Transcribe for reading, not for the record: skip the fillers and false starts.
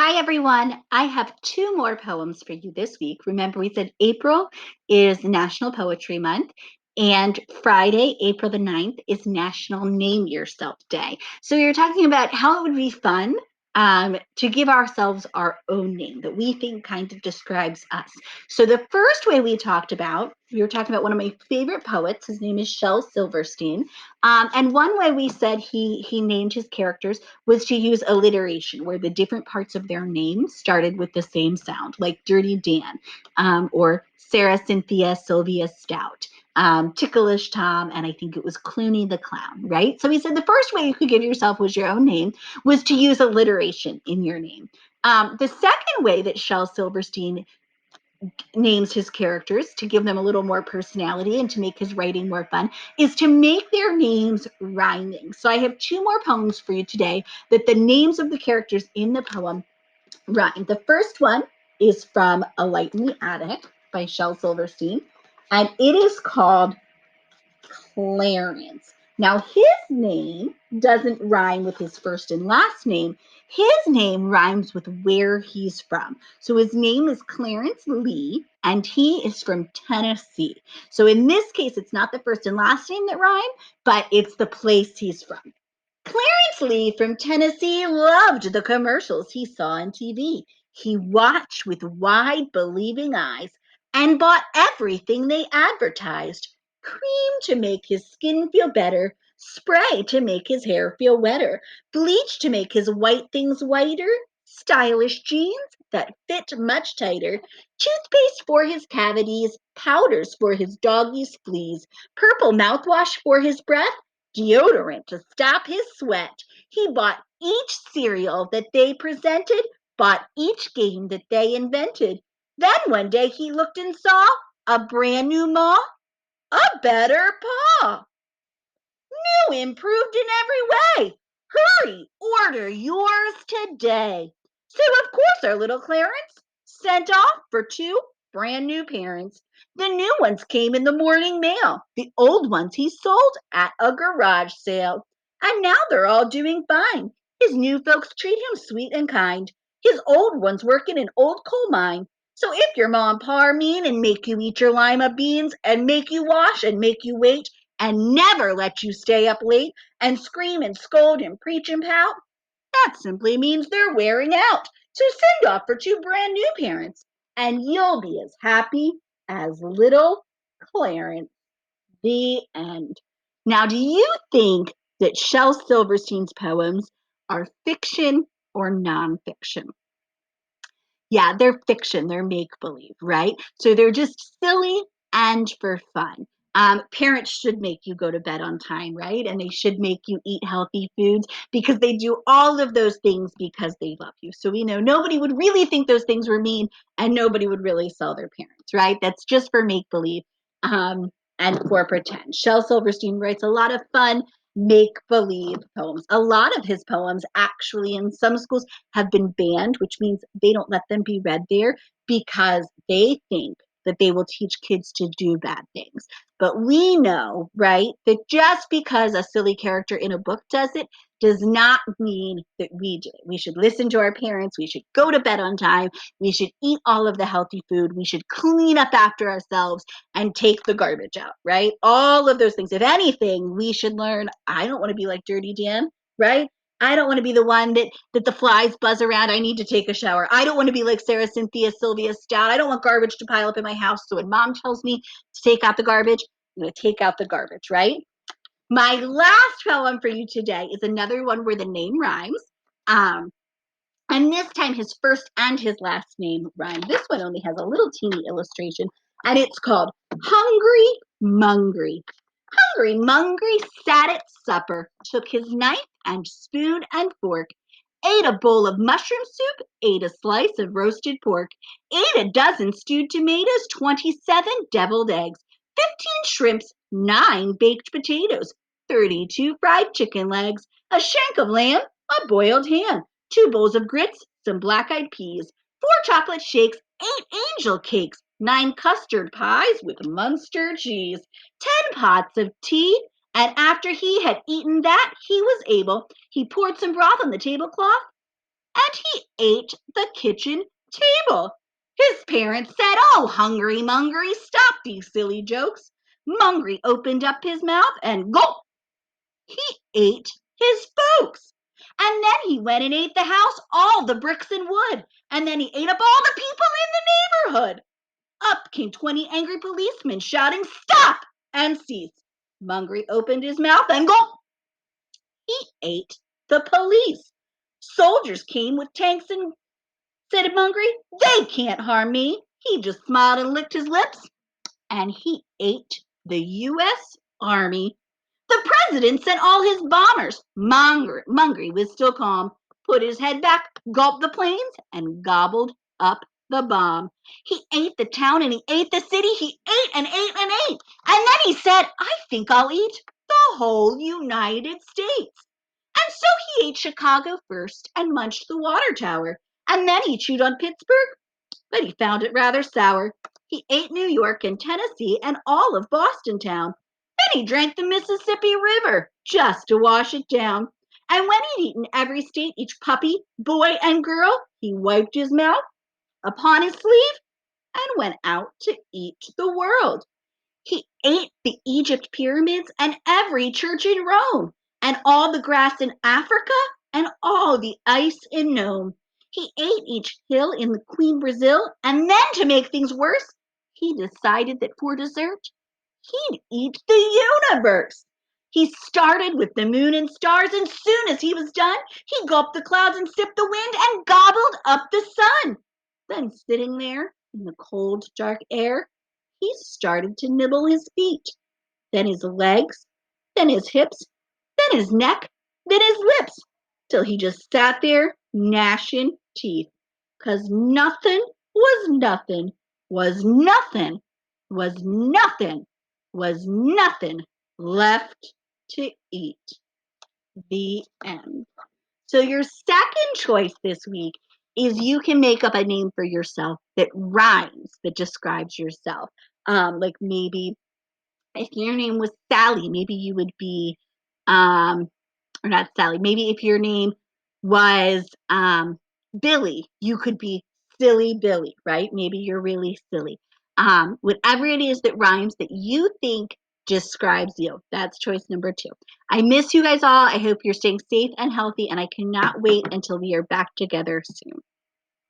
Hi, everyone. I have two more poems for you this week. Remember, we said April is National Poetry Month, and Friday, April the 9th, is National Name Yourself Day. So, we were talking about how it would be fun to give ourselves our own name that we think kind of describes us. So, the first way we were talking about one of my favorite poets. His name is Shel Silverstein. And one way we said he named his characters was to use alliteration, where the different parts of their name started with the same sound, like Dirty Dan, or Sarah Cynthia Sylvia Stout, Ticklish Tom, and I think it was Clooney the Clown, right? So he said the first way you could give yourself was your own name was to use alliteration in your name. The second way that Shel Silverstein names his characters to give them a little more personality and to make his writing more fun is to make their names rhyming. So I have two more poems for you today that the names of the characters in the poem rhyme. The first one is from A Light in the Attic by Shel Silverstein, and it is called Clarence. Now, his name doesn't rhyme with his first and last name. His name rhymes with where he's from. So his name is Clarence Lee, and he is from Tennessee. So in this case, it's not the first and last name that rhyme, but it's the place he's from. Clarence Lee from Tennessee loved the commercials he saw on TV. He watched with wide, believing eyes and bought everything they advertised. Cream to make his skin feel better, spray to make his hair feel wetter, bleach to make his white things whiter, stylish jeans that fit much tighter, toothpaste for his cavities, powders for his doggy's fleas, purple mouthwash for his breath, deodorant to stop his sweat. He bought each cereal that they presented, bought each game that they invented. Then one day he looked and saw a brand new maw, a better paw. New, improved in every way. Hurry, order yours today. So, of course, our little Clarence sent off for two brand new parents. The new ones came in the morning mail. The old ones he sold at a garage sale. And now they're all doing fine. His new folks treat him sweet and kind. His old ones work in an old coal mine. So if your mom and pa are mean and make you eat your lima beans and make you wash and make you wait, and never let you stay up late and scream and scold and preach and pout, that simply means they're wearing out. So send off for two brand new parents, and you'll be as happy as little Clarence. The end. Now, do you think that Shel Silverstein's poems are fiction or nonfiction? Yeah, they're fiction, they're make believe, right? So they're just silly and for fun. Parents should make you go to bed on time, right? And they should make you eat healthy foods because they do all of those things because they love you. So we know nobody would really think those things were mean and nobody would really sell their parents, right? That's just for make believe and for pretend. Shel Silverstein writes a lot of fun make believe poems. A lot of his poems, actually, in some schools, have been banned, which means they don't let them be read there because they think that they will teach kids to do bad things. But we know, right, that just because a silly character in a book does it does not mean that we do it. We should listen to our parents. We should go to bed on time. We should eat all of the healthy food. We should clean up after ourselves and take the garbage out, right? All of those things. If anything, we should learn I don't want to be like Dirty Dan, right? I don't want to be the one that the flies buzz around. I need to take a shower. I don't want to be like Sarah Cynthia Sylvia Stout. I don't want garbage to pile up in my house. So when mom tells me to take out the garbage, I'm going to take out the garbage, right? My last poem for you today is another one where the name rhymes. Um, and this time his first and his last name rhyme. This one only has a little teeny illustration, and it's called Hungry Mungry. Hungry Mungry sat at supper, took his knife and spoon and fork, ate a bowl of mushroom soup, ate a slice of roasted pork, ate a dozen stewed tomatoes, 27 deviled eggs, 15 shrimps, 9 baked potatoes, 32 fried chicken legs, a shank of lamb, a boiled ham, 2 bowls of grits, some black-eyed peas, 4 chocolate shakes, 8 angel cakes, 9 custard pies with Munster cheese, 10 pots of tea, and after he had eaten that, he poured some broth on the tablecloth, and he ate the kitchen table. His parents said, "Oh, Hungry Mungry, stop these silly jokes." Mungry opened up his mouth and gulp, he ate his folks. And then he went and ate the house, all the bricks and wood. And then he ate up all the people in the neighborhood. Up came 20 angry policemen shouting, "Stop!" and cease. Mungry opened his mouth and gulp, he ate the police. Soldiers came with tanks and said, Mungry, "They can't harm me." He just smiled and licked his lips, and he ate the U.S. Army. The president sent all his bombers. Mungry was still calm, put his head back, gulped the planes, and gobbled up the bomb. He ate the town and he ate the city. He ate and ate and ate. And then he said, "I think I'll eat the whole United States." And so he ate Chicago first and munched the water tower. And then he chewed on Pittsburgh, but he found it rather sour. He ate New York and Tennessee and all of Boston town. Then he drank the Mississippi River just to wash it down. And when he'd eaten every state, each puppy, boy, and girl, he wiped his mouth upon his sleeve and went out to eat the world. He ate the Egypt pyramids and every church in Rome, and all the grass in Africa and all the ice in Nome. He ate each hill in the Queen Brazil, and then to make things worse, he decided that for dessert, he'd eat the universe. He started with the moon and stars, and soon as he was done, he gulped the clouds and sipped the wind and gobbled up the sun. Then, sitting there in the cold, dark air, he started to nibble his feet, then his legs, then his hips, then his neck, then his lips, till he just sat there gnashing teeth. 'Cause nothing was nothing, was nothing, was nothing, was nothing left to eat. The end. So your second choice this week is you can make up a name for yourself that rhymes, that describes yourself. Like maybe if your name was Sally, maybe you would be, or not Sally, maybe if your name was Billy, you could be Silly Billy, right? Maybe you're really silly. Whatever it is that rhymes that you think describes you. That's choice number 2. I miss you guys all. I hope you're staying safe and healthy, and I cannot wait until we are back together soon.